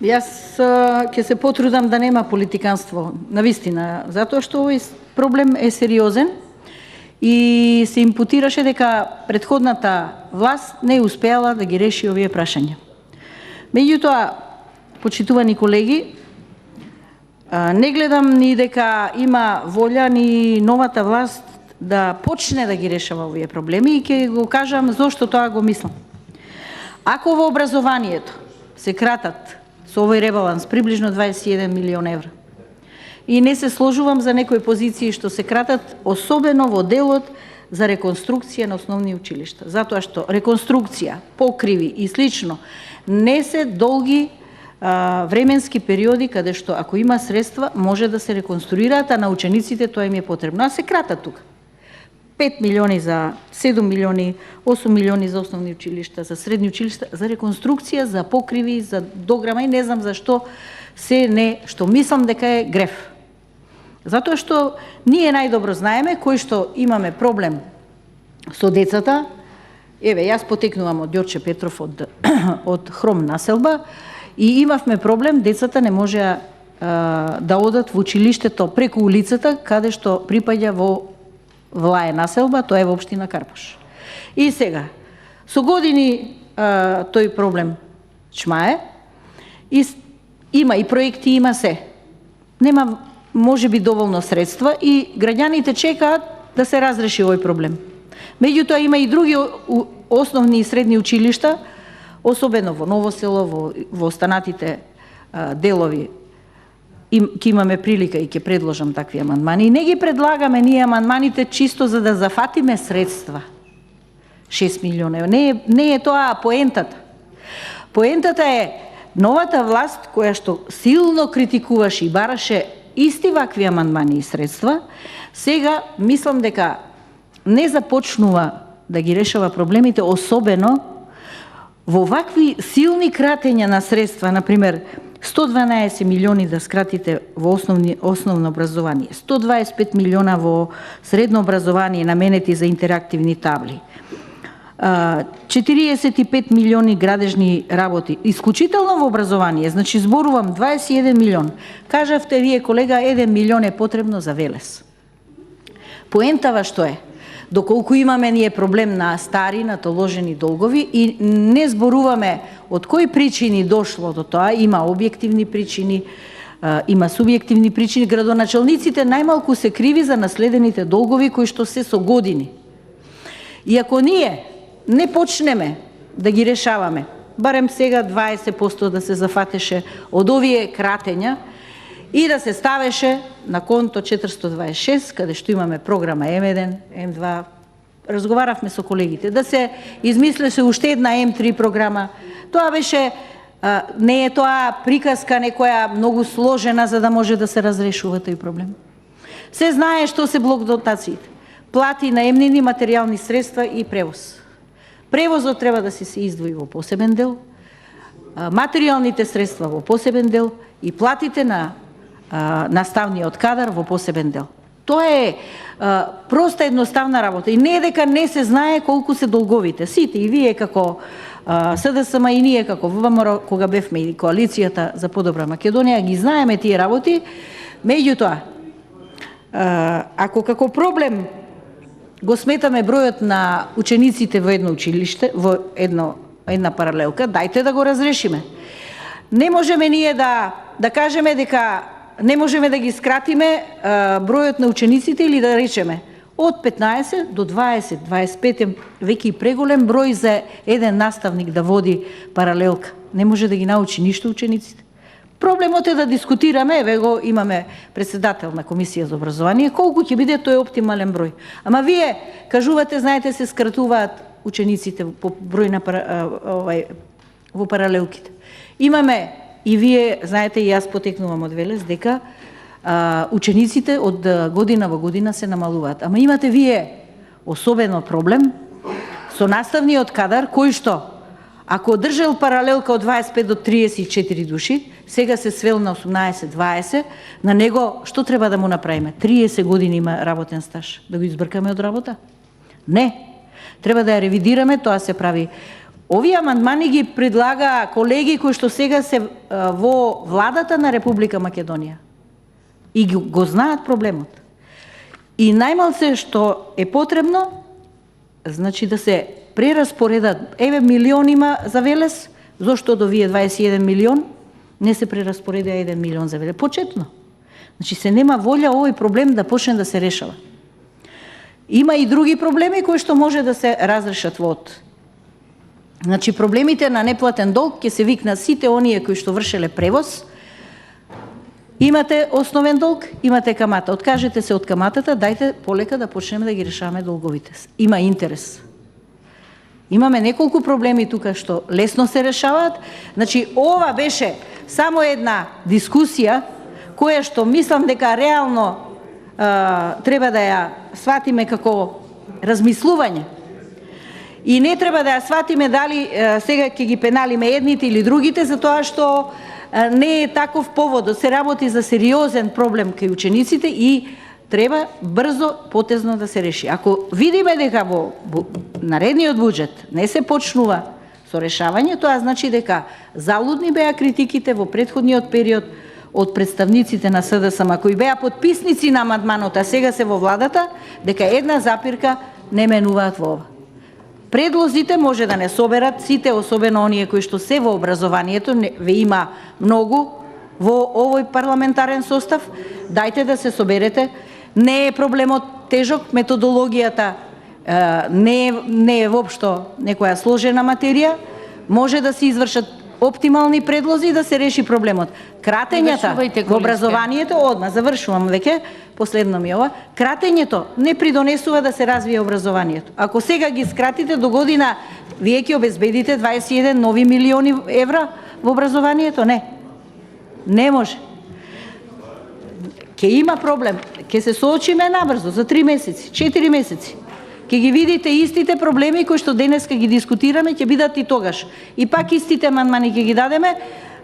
Јас ќе се потрудам да нема политиканство, навистина, затоа што овој проблем е сериозен и се импутираше дека претходната власт не успеала да ги реши овие прашања. Меѓутоа, почитувани колеги, не гледам ни дека има волја ни новата власт да почне да ги решава овие проблеми и ќе го кажам зошто тоа го мислам. Ако во образованието се кратат со овој ребаланс приближно 21 милион евра, и не се сложувам за некои позиции што се кратат, особено во делот за реконструкција на основни училишта, затоа што реконструкција, покриви и слично не се долги временски периоди каде што ако има средства може да се реконструираат, а на учениците тоа им е потребно. А се кратат тука. 5 милиони за 7 милиони, 8 милиони за основни училишта, за средни училишта, за реконструкција, за покриви, за дограма и не знам зашто се не, што мислам дека е греф. Затоа што ние најдобро знаеме кој што имаме проблем со децата. Еве, јас потекнувам од Ѓорче Петров од Хром населба и имавме проблем, децата не можеа да одат во училиштето преку улицата каде што припаѓа во Влае населба, тоа е во општина Карпош. И сега, со години тој проблем чмае, и има и проекти, има се. Нема можеби доволно средства и граѓаните чекаат да се разреши овој проблем. Меѓутоа има и други основни и средни училишта, особено во Ново село, во останатите делови, ќе имаме прилика и ќе предложам такви амандмани. И не ги предлагаме ние амандманите чисто за да зафатиме средства. 6 милиона. Не е тоа поентата. Поентата е новата власт, која што силно критикуваше и бараше исти вакви амандмани и средства, сега мислам дека не започнува да ги решава проблемите, особено во вакви силни кратења на средства, например, 112 милиони да скратите во основно образование, 125 милиона во средно образование наменети за интерактивни табли, 45 милиони градежни работи, исклучително во образование, значи зборувам 21 милион. Кажавте вие, колега, 1 милион е потребно за Велес. Поентава што е? Доколку имаме ние проблем на стари, натоложени долгови и не зборуваме од кои причини дошло до тоа, има објективни причини, има субјективни причини, градоначалниците најмалку се криви за наследените долгови кои што се со години. И ако ние не почнеме да ги решаваме, барем сега 20% да се зафатеше од овие кратења и да се ставеше на конто 426, каде што имаме програма М1, М2, разговаравме со колегите, да се измислеше уште една М3 програма. Тоа беше, не е тоа приказка некоја многу сложена за да може да се разрешува тој проблем. Се знае што се блок дотациите. Плати наемнини, материјални средства и превоз. Превозот треба да се издвои во посебен дел, материјалните средства во посебен дел и платите на наставниот кадар во посебен дел. Тоа е проста едноставна работа и не е дека не се знае колку се долговите. Сите и вие како СДСМ и ние како ВМРО кога бевме и коалицијата за подобра Македонија ги знаеме тие работи. Меѓутоа, ако како проблем го сметаме бројот на учениците во едно училиште, во една паралелка, дајте да го разрешиме. Не можеме ние да кажеме дека не можеме да ги скратиме бројот на учениците или да речеме од 15 до 20, 25 веќе и преголем број за еден наставник да води паралелка. Не може да ги научи ништо учениците. Проблемот е да дискутираме, еве го имаме председател на Комисија за образование, колку ќе биде тој оптимален број. Ама вие кажувате, знаете, се скратуваат учениците по број на во паралелките. Имаме и вие знаете, и јас потекнувам од Велес, дека учениците од година во година се намалуваат. Ама имате вие особено проблем со наставниот кадар, кој што, ако одржал паралелка од 25 до 34 души, сега се свел на 18-20, на него што треба да му направиме? 30 години има работен стаж. Да го избркаме од работа? Не. Треба да ја ревидираме, тоа се прави Овие амандмани ги предлага колеги кои што сега се во владата на Република Македонија и го знаат проблемот. И најмалце што е потребно, значи да се прераспоредат, еве милион има за Велес, зошто до вие 21 милион не се прераспореда 1 милион за Велес? Почетно. Значи се нема волја овој проблем да почне да се решава. Има и други проблеми кои што може да се разрешат во од. Значи проблемите на неплатен долг ќе се викна сите оние кои што вршеле превоз. Имате основен долг, имате камата. Откажете се од каматата, дајте полека да почнеме да ги решаваме долговите. Има интерес. Имаме неколку проблеми тука што лесно се решаваат. Значи ова беше само една дискусија која што мислам дека реално треба да ја сватиме како размислување. И не треба да ја сватиме дали сега ќе ги пеналиме едните или другите, затоа што не е таков поводот. Се работи за сериозен проблем кај учениците и треба брзо, потезно да се реши. Ако видиме дека во наредниот буџет не се почнува со решавање, тоа значи дека залудни беа критиките во претходниот период од представниците на СДСМ, кои беа потписници на амандманот, а сега се во владата, дека една запирка не менуваат во ова. Предлозите може да не соберат сите, особено оние кои што се во образованието, ве има многу во овој парламентарен состав, дајте да се соберете. Не е проблемот тежок, методологијата не е воопшто некоја сложена материја, може да се извршат оптимални предлози и да се реши проблемот. Кратењата во образованието, завршувам веќе, последно ми ова, кратењето не придонесува да се развие образованието. Ако сега ги скратите до година, вие ќе обезбедите 21 нови милиони евра во образованието? Не. Не може. Ке има проблем, ке се соочиме набрзо, за 3 месеци, 4 месеци. Ке ги видите истите проблеми кои што денеска ги дискутираме, ќе бидат и тогаш. И пак истите амандмани ќе ги дадеме,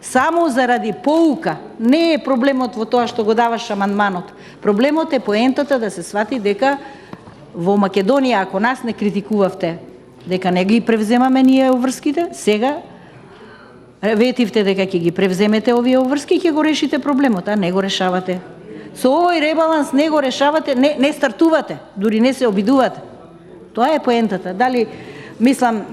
само заради поука. Не е проблемот во тоа што го даваш амандманот. Проблемот е поентата да се свати дека во Македонија, ако нас не критикувавте, дека не ги превземаме ние обврските, сега ветивте дека ќе ги превземете овие обврски, ќе го решите проблемот, а не го решавате. Со овој ребаланс не го решавате, не стартувате, дури не се обидувате. Тоа е поентата. Дали, мислам,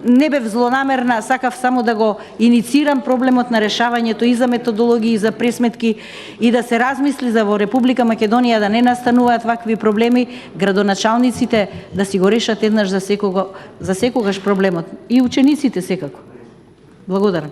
не бев злонамерна, сакав само да го иницирам проблемот на решавањето и за методологии, и за пресметки, и да се размисли за во Република Македонија да не настануваат вакви проблеми, градоначалниците да си го решат еднаш за секогаш проблемот. И учениците секако. Благодарам.